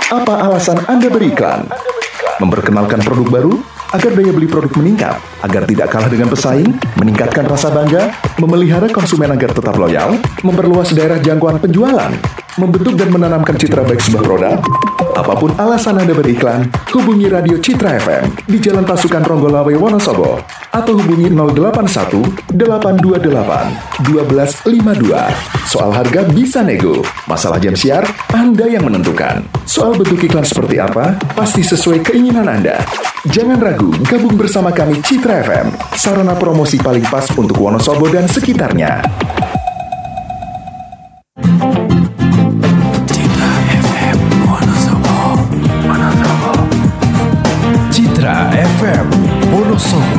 Apa alasan Anda beriklan? Memperkenalkan produk baru agar daya beli produk meningkat, agar tidak kalah dengan pesaing, meningkatkan rasa bangga, memelihara konsumen agar tetap loyal, memperluas daerah jangkauan penjualan, membentuk dan menanamkan citra baik sebuah produk. Apapun alasan Anda beriklan, hubungi Radio Citra FM di Jalan Pasukan Ronggolawe, Wonosobo, atau hubungi 081 828 1252. Soal harga bisa nego, masalah jam siar Anda yang menentukan. Soal bentuk iklan seperti apa, pasti sesuai keinginan Anda. Jangan ragu, gabung bersama kami Citra FM, sarana promosi paling pas untuk Wonosobo dan sekitarnya. Citra FM Wonosobo.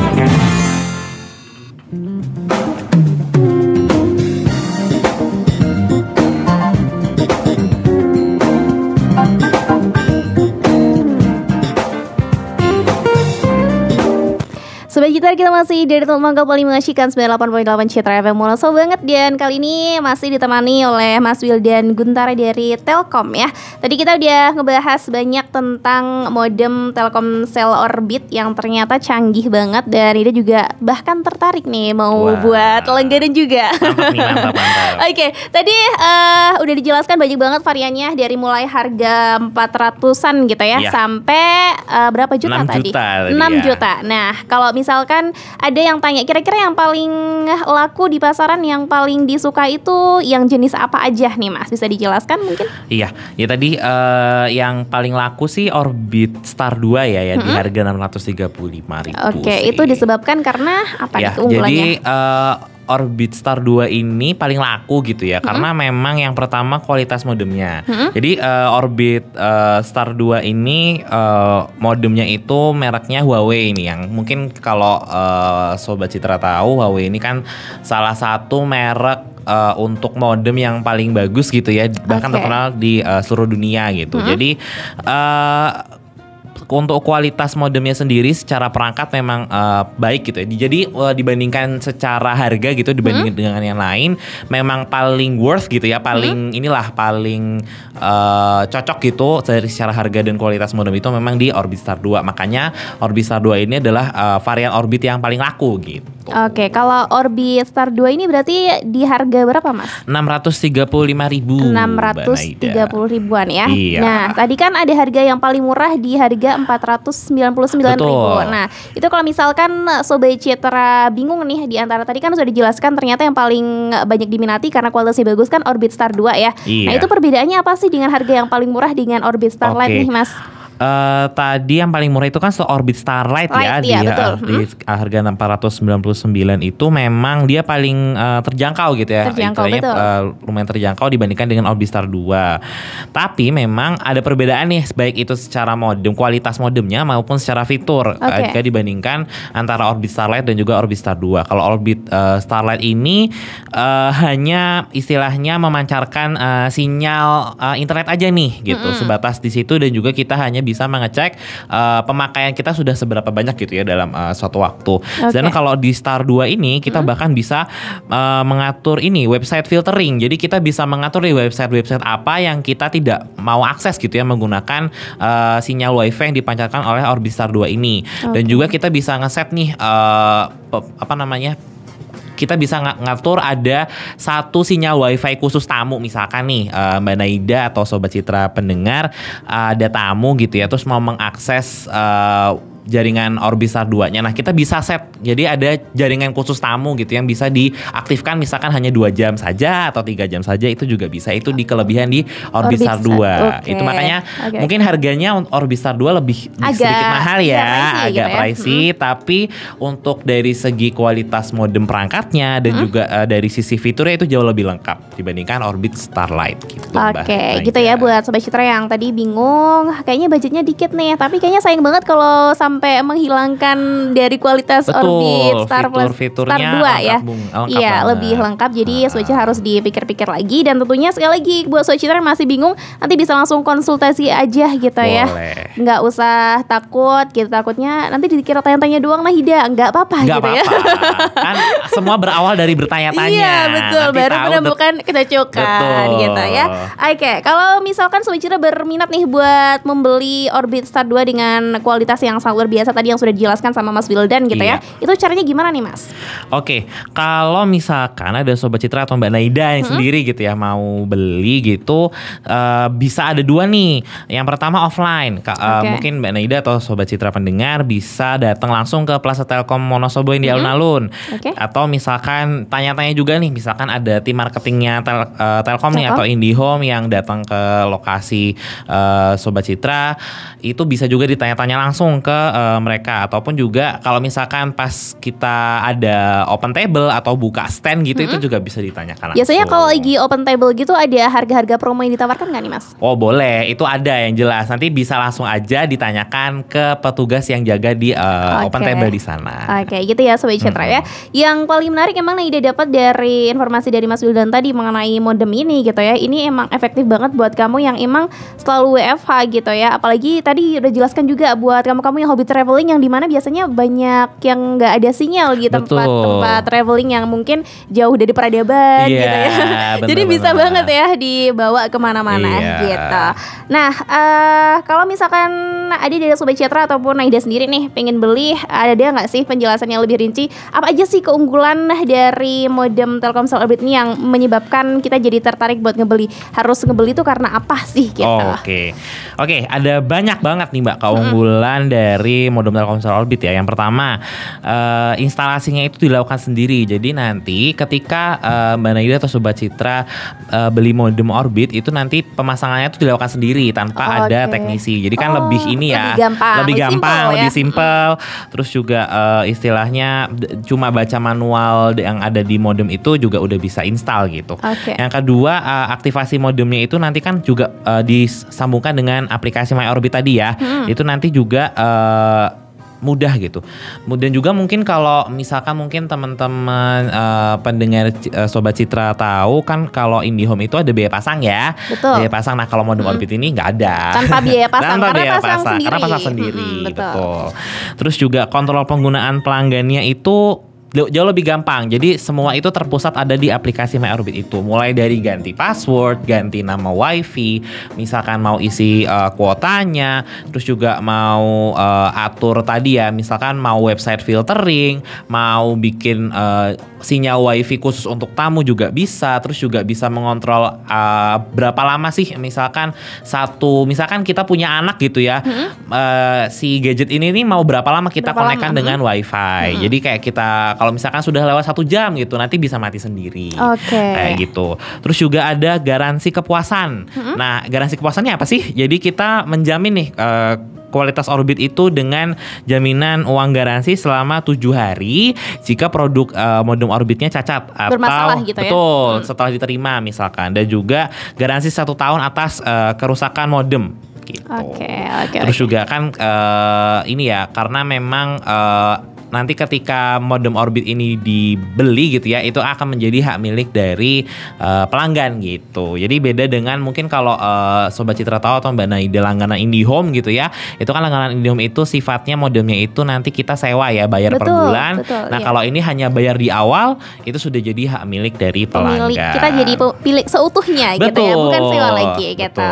Sobat Citra, kita masih dari teman paling mengasihkan 98.8 Citra FM Wonosobo banget. Dan kali ini masih ditemani oleh Mas Wildan Guntara dari Telkom ya. Tadi kita udah ngebahas banyak tentang modem Telkomsel Orbit yang ternyata canggih banget. Dan Ida juga bahkan tertarik nih mau buat langganan juga. Mantap. Oke, tadi udah dijelaskan banyak banget variannya dari mulai harga 400-an gitu ya, sampai berapa juta 6 tadi? Juta 6 juta. Nah, kalau misalkan ada yang tanya kira-kira yang paling laku di pasaran, yang paling disuka itu yang jenis apa aja nih Mas? Bisa dijelaskan mungkin? Iya, ya tadi yang paling laku sih Orbit Star 2 ya di harga 635.000. Oke, itu disebabkan karena apa ya, itu unggulannya? Jadi Orbit Star 2 ini paling laku gitu ya, karena memang yang pertama kualitas modemnya. Jadi Orbit Star 2 ini modemnya itu mereknya Huawei ini, yang mungkin kalau Sobat Citra tahu, Huawei ini kan salah satu merek untuk modem yang paling bagus gitu ya, bahkan terkenal di seluruh dunia gitu. Jadi untuk kualitas modemnya sendiri secara perangkat memang baik gitu ya. Jadi dibandingkan secara harga gitu, dibandingkan dengan yang lain, memang paling worth gitu ya, paling paling cocok gitu dari secara harga dan kualitas modem itu memang di Orbit Star 2. Makanya Orbit Star 2 ini adalah varian Orbit yang paling laku gitu. Oke, kalau Orbit Star 2 ini berarti di harga berapa Mas? 635.000. 630.000-an ya. Iya. Nah, tadi kan ada harga yang paling murah di harga 499.000. Nah, itu kalau misalkan Sobat Citra bingung nih, di antara tadi kan sudah dijelaskan ternyata yang paling banyak diminati karena kualitasnya bagus kan Orbit Star 2 ya. Iya. Nah, itu perbedaannya apa sih dengan harga yang paling murah dengan Orbit Starlight nih Mas? Tadi yang paling murah itu kan Orbit Starlight ya, di harga 499 itu memang dia paling terjangkau gitu ya. Terjangkau, betul. Lumayan terjangkau dibandingkan dengan Orbit Star 2. Tapi memang ada perbedaan nih, baik itu secara modem, kualitas modemnya maupun secara fitur jika dibandingkan antara Orbit Starlight dan juga Orbit Star 2. Kalau Orbit Starlight ini hanya istilahnya memancarkan sinyal internet aja nih gitu, sebatas di situ, dan juga kita hanya bisa mengecek pemakaian kita sudah seberapa banyak gitu ya dalam suatu waktu. Dan kalau di Star 2 ini kita bahkan bisa mengatur ini website filtering. Jadi kita bisa mengatur di website-website apa yang kita tidak mau akses gitu ya menggunakan sinyal WiFi yang dipancarkan oleh Orbit Star 2 ini. Dan juga kita bisa ngeset nih kita bisa ngatur ada satu sinyal WiFi khusus tamu, misalkan nih Mbak Naida atau Sobat Citra pendengar ada tamu gitu ya, terus mau mengakses jaringan Orbit Star 2-nya. Nah, kita bisa set. Jadi ada jaringan khusus tamu gitu yang bisa diaktifkan misalkan hanya 2 jam saja atau 3 jam saja, itu juga bisa. Itu di kelebihan di Orbit Star 2. Itu makanya mungkin harganya Orbit Star 2 lebih sedikit mahal ya, agak pricey, tapi untuk dari segi kualitas modem perangkatnya dan juga dari sisi fiturnya itu jauh lebih lengkap dibandingkan Orbit Starlight gitu. Gitu ya buat Sobat Citra yang tadi bingung, kayaknya budgetnya dikit nih, tapi kayaknya sayang banget kalau sampai sampai menghilangkan dari kualitas Orbit Star Plus Star 2 ya. Iya, lebih lengkap. Jadi Sobat Citra harus dipikir-pikir lagi. Dan tentunya sekali lagi buat Sobat Citra yang masih bingung, nanti bisa langsung konsultasi aja gitu ya. Nggak usah takut gitu, takutnya nanti dikira tanya-tanya doang lah Hida. Nggak apa-apa gitu ya. Kan semua berawal dari bertanya-tanya. Iya betul, nanti baru menemukan kecocokan gitu ya. Oke, kalau misalkan Sobat Citra berminat nih buat membeli Orbit Star 2 dengan kualitas yang sangat luar biasa tadi yang sudah dijelaskan sama Mas Wildan gitu ya. Itu caranya gimana nih Mas? Oke, kalau misalkan ada Sobat Citra atau Mbak Naida yang sendiri gitu ya mau beli gitu, bisa ada dua nih. Yang pertama offline. Mungkin Mbak Naida atau Sobat Citra pendengar bisa datang langsung ke Plaza Telkom Wonosobo yang di alun-alun. Atau misalkan tanya-tanya juga nih, misalkan ada tim marketingnya Telkom nih atau IndiHome yang datang ke lokasi Sobat Citra, itu bisa juga ditanya-tanya langsung ke mereka. Ataupun juga kalau misalkan pas kita ada open table atau buka stand gitu, itu juga bisa ditanyakan langsung. Biasanya kalau lagi open table gitu ada harga-harga promo yang ditawarkan nggak nih Mas? Oh boleh, itu ada yang jelas. Nanti bisa langsung aja ditanyakan ke petugas yang jaga di open table di sana. Oke, gitu ya Sobat Citra ya. Yang paling menarik emang Naida dapat dari informasi dari Mas Wildan tadi mengenai modem ini gitu ya. Ini emang efektif banget buat kamu yang emang selalu WFH gitu ya. Apalagi tadi udah jelaskan juga buat kamu-kamu yang hobi traveling yang dimana biasanya banyak yang nggak ada sinyal gitu, tempat traveling yang mungkin jauh dari peradaban gitu ya. Jadi bisa banget ya dibawa kemana-mana gitu. Nah, kalau misalkan ada dari Sobat Citra ataupun Naida sendiri nih pengen beli, ada nggak sih penjelasan yang lebih rinci? Apa aja sih keunggulan dari modem Telkomsel Orbit ini yang menyebabkan kita jadi tertarik buat ngebeli? Harus ngebeli itu karena apa sih gitu? Oke, ada banyak banget nih Mbak keunggulan dari modem Telkomsel Orbit ya. Yang pertama, instalasinya itu dilakukan sendiri. Jadi nanti ketika Mbak Naida atau Sobat Citra beli modem Orbit itu nanti pemasangannya itu dilakukan sendiri tanpa ada teknisi. Jadi kan lebih ini ya, lebih gampang, lebih simpel. Terus juga istilahnya cuma baca manual yang ada di modem itu juga udah bisa install gitu. Yang kedua, aktivasi modemnya itu nanti kan juga disambungkan dengan aplikasi My Orbit tadi ya. Itu nanti juga mudah gitu. Dan juga mungkin kalau misalkan mungkin teman-teman pendengar Sobat Citra tahu kan kalau IndiHome itu ada biaya pasang ya. Biaya pasang. Nah kalau modem Orbit ini nggak ada. Tanpa biaya pasang. Karena pasang sendiri. Betul. Terus juga kontrol penggunaan pelanggannya itu jauh lebih gampang. Jadi semua itu terpusat ada di aplikasi My Orbit itu. Mulai dari ganti password, ganti nama wifi, misalkan mau isi kuotanya, terus juga mau atur tadi ya, misalkan mau website filtering, mau bikin sinyal wifi khusus untuk tamu juga bisa. Terus juga bisa mengontrol berapa lama sih, misalkan kita punya anak gitu ya, si gadget ini nih mau berapa lama kita konekkan dengan wifi. Jadi kayak kita kalau misalkan sudah lewat 1 jam gitu, nanti bisa mati sendiri. Kayak gitu. Terus juga ada garansi kepuasan. Nah, garansi kepuasannya apa sih? Jadi kita menjamin nih kualitas Orbit itu dengan jaminan uang garansi selama 7 hari jika produk modem Orbitnya cacat bermasalah atau gitu ya? Betul, setelah diterima misalkan. Dan juga garansi 1 tahun atas kerusakan modem gitu. Terus juga kan ini ya, karena memang nanti ketika modem Orbit ini dibeli gitu ya, itu akan menjadi hak milik dari pelanggan gitu. Jadi beda dengan mungkin kalau Sobat Citra tahu atau Mbak Naida langganan IndiHome gitu ya, itu kan langganan IndiHome itu sifatnya modemnya itu nanti kita sewa ya, bayar per bulan. Nah kalau ini hanya bayar di awal, itu sudah jadi hak milik dari pelanggan. Kita jadi pemilik seutuhnya gitu ya, bukan sewa lagi gitu.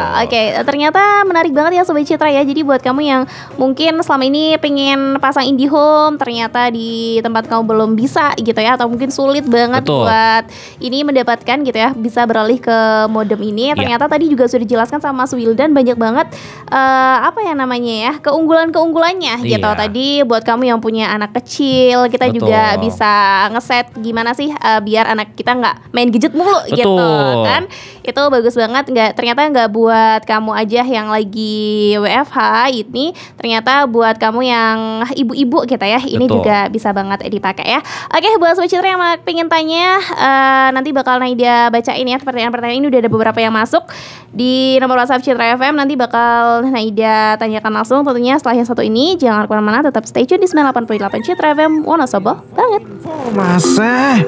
Ternyata menarik banget ya Sobat Citra ya. Jadi buat kamu yang mungkin selama ini pengen pasang IndiHome, ternyata di tempat kamu belum bisa gitu ya, atau mungkin sulit banget buat ini mendapatkan gitu ya, bisa beralih ke modem ini. Ternyata tadi juga sudah dijelaskan sama Mas Wildan banyak banget apa ya namanya ya, keunggulannya gitu. Tadi buat kamu yang punya anak kecil, kita juga bisa ngeset gimana sih biar anak kita nggak main gadget mulu gitu kan. Itu bagus banget. Ternyata nggak buat kamu aja yang lagi WFH ini, ternyata buat kamu yang ibu-ibu gitu ya, ini juga bisa banget dipakai ya. Oke, buat Sobat Citra yang pengen tanya, nanti bakal Naida bacain ya pertanyaan-pertanyaan ini. Udah ada beberapa yang masuk di nomor WhatsApp Citra FM. Nanti bakal Naida tanyakan langsung tentunya setelah yang satu ini. Jangan kemana-mana, tetap stay tune di 98.8 Citra FM Wonosobo banget. Masa